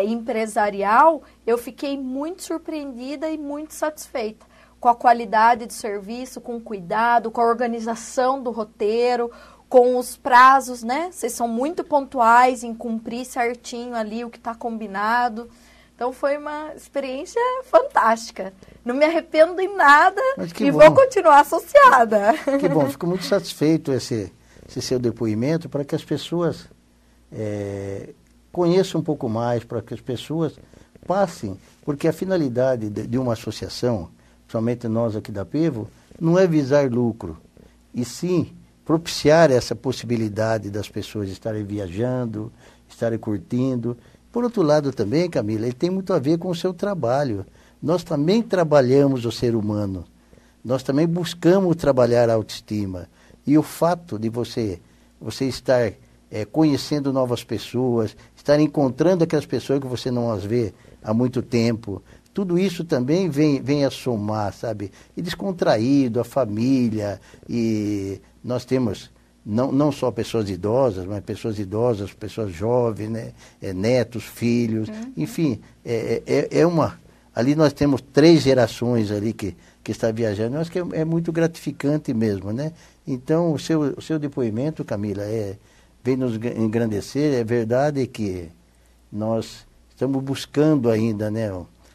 empresarial, eu fiquei muito surpreendida e muito satisfeita com a qualidade do serviço, com o cuidado, com a organização do roteiro, com os prazos, né? Vocês são muito pontuais em cumprir certinho ali o que está combinado. Então, foi uma experiência fantástica. Não me arrependo em nada e vou continuar associada. Que bom, fico muito satisfeito esse seu depoimento, para que as pessoas conheçam um pouco mais, para que as pessoas passem, porque a finalidade de uma associação, somente nós aqui da Pevo, não é visar lucro, e sim propiciar essa possibilidade das pessoas estarem viajando, estarem curtindo. Por outro lado também, Camila, ele tem muito a ver com o seu trabalho. Nós também trabalhamos o ser humano, nós também buscamos trabalhar a autoestima. E o fato de você estar conhecendo novas pessoas, estar encontrando aquelas pessoas que você não as vê há muito tempo, tudo isso também vem a somar, sabe? E descontraído, a família, e nós temos não só pessoas idosas, mas pessoas jovens, né? Netos, filhos, enfim, ali nós temos 3 gerações ali que está viajando. Eu acho que é muito gratificante mesmo, né? Então, o seu depoimento, Camila, vem nos engrandecer. É verdade que nós estamos buscando ainda, né?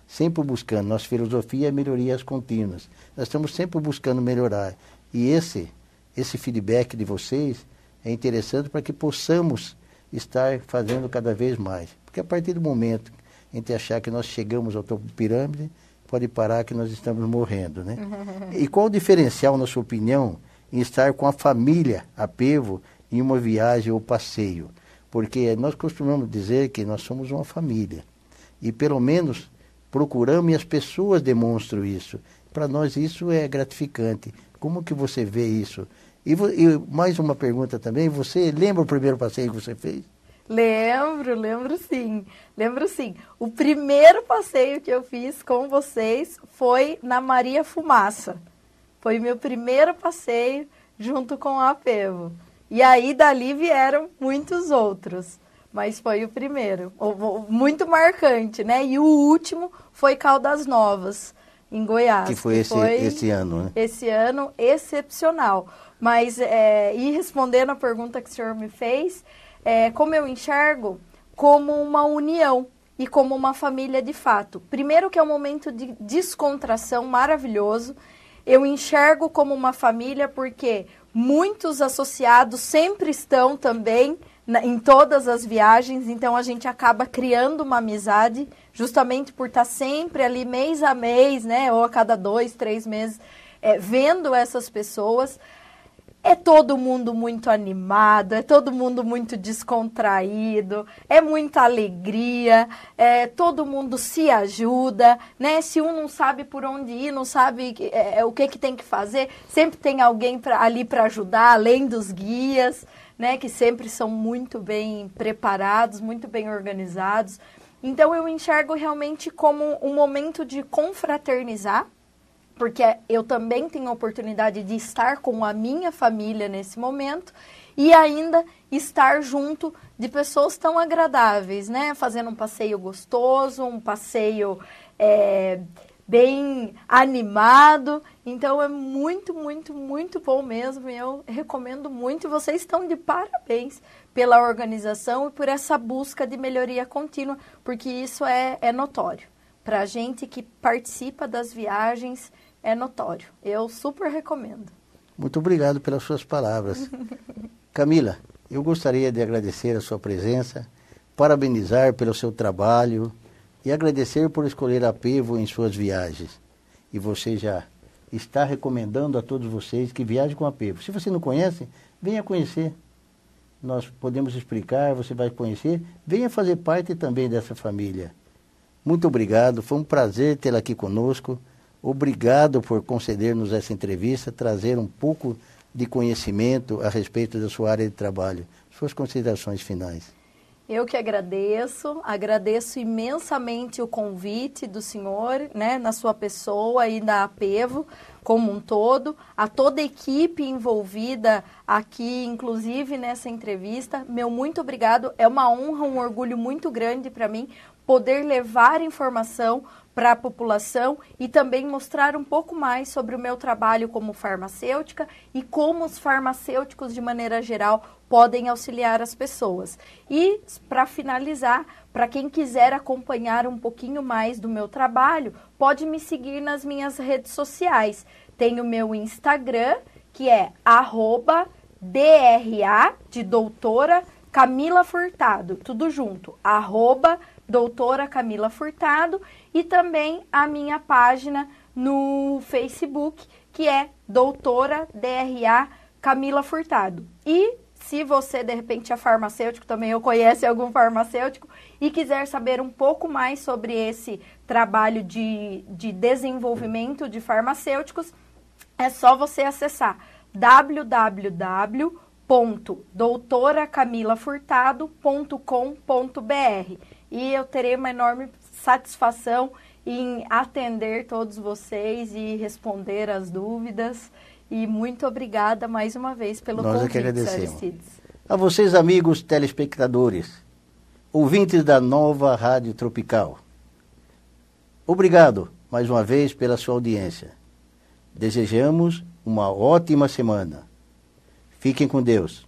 Sempre buscando. Nossa filosofia é melhorias contínuas. Nós estamos sempre buscando melhorar. E esse feedback de vocês é interessante para que possamos estar fazendo cada vez mais. Porque a partir do momento que a gente achar que nós chegamos ao topo da pirâmide, pode parar que nós estamos morrendo, né? E qual o diferencial, na sua opinião, em estar com a família, a Pevo, em uma viagem ou passeio? Porque nós costumamos dizer que nós somos uma família. E pelo menos procuramos, e as pessoas demonstram isso. Para nós isso é gratificante. Como que você vê isso? E mais uma pergunta também, você lembra o primeiro passeio que você fez? Lembro sim. O primeiro passeio que eu fiz com vocês foi na Maria Fumaça. Foi meu primeiro passeio junto com a Pevo. E aí dali vieram muitos outros, mas foi o primeiro, muito marcante, né? E o último foi Caldas Novas, em Goiás. Que foi esse ano, né? Esse ano, excepcional. Mas, e respondendo a pergunta que o senhor me fez, como eu enxergo como uma união e como uma família de fato. Primeiro que é um momento de descontração maravilhoso. Eu enxergo como uma família porque muitos associados sempre estão também em todas as viagens, então a gente acaba criando uma amizade justamente por estar sempre ali mês a mês, né, ou a cada 2, 3 meses, vendo essas pessoas. É todo mundo muito animado, é todo mundo muito descontraído, é muita alegria, todo mundo se ajuda, né? Se um não sabe por onde ir, não sabe o que tem que fazer, sempre tem alguém ali para ajudar, além dos guias, né? Que sempre são muito bem preparados, muito bem organizados. Então, eu enxergo realmente como um momento de confraternizar, porque eu também tenho a oportunidade de estar com a minha família nesse momento e ainda estar junto de pessoas tão agradáveis, né? Fazendo um passeio gostoso, um passeio bem animado. Então, é muito, muito, muito bom mesmo. E eu recomendo muito. Vocês estão de parabéns pela organização e por essa busca de melhoria contínua, porque isso é notório. Para a gente que participa das viagens, é notório. Eu super recomendo. Muito obrigado pelas suas palavras. Camila, eu gostaria de agradecer a sua presença, parabenizar pelo seu trabalho e agradecer por escolher a Pevo em suas viagens. E você já está recomendando a todos vocês que viajem com a Pevo. Se você não conhece, venha conhecer. Nós podemos explicar, você vai conhecer. Venha fazer parte também dessa família. Muito obrigado, foi um prazer tê-la aqui conosco. obrigado por conceder-nos essa entrevista, trazer um pouco de conhecimento a respeito da sua área de trabalho. Suas considerações finais. Eu que agradeço imensamente o convite do senhor, né, na sua pessoa e da Apevo como um todo, a toda a equipe envolvida aqui, inclusive nessa entrevista. Meu muito obrigado, é uma honra, um orgulho muito grande para mim poder levar informação para a população e também mostrar um pouco mais sobre o meu trabalho como farmacêutica e como os farmacêuticos, de maneira geral, podem auxiliar as pessoas. E, para finalizar, para quem quiser acompanhar um pouquinho mais do meu trabalho, pode me seguir nas minhas redes sociais. Tem o meu Instagram, que é @DRA, de doutora Camila Furtado, tudo junto, doutora Camila Furtado, e também a minha página no Facebook, que é doutora DRA Camila Furtado. E se você, de repente, é farmacêutico também, ou conhece algum farmacêutico, e quiser saber um pouco mais sobre esse trabalho de desenvolvimento de farmacêuticos, é só você acessar www.doutoracamilafurtado.com.br e eu terei uma enorme satisfação em atender todos vocês e responder as dúvidas. E muito obrigada mais uma vez pelo convite. Nós é que agradecemos. A vocês, amigos telespectadores, ouvintes da nova Rádio Tropical, obrigado mais uma vez pela sua audiência. Desejamos uma ótima semana. Fiquem com Deus.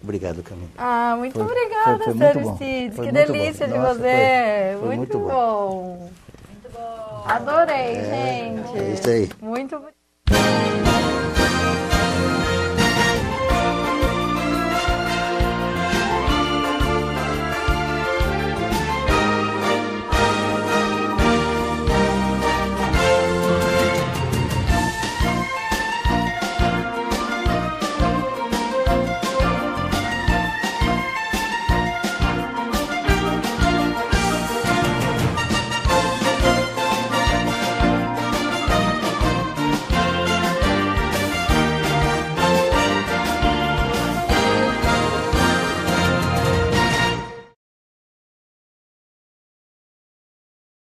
Obrigado, Camila. Muito obrigada, Aristides. Que delícia de você. Foi muito bom. Muito bom. Adorei, gente. É isso aí. Muito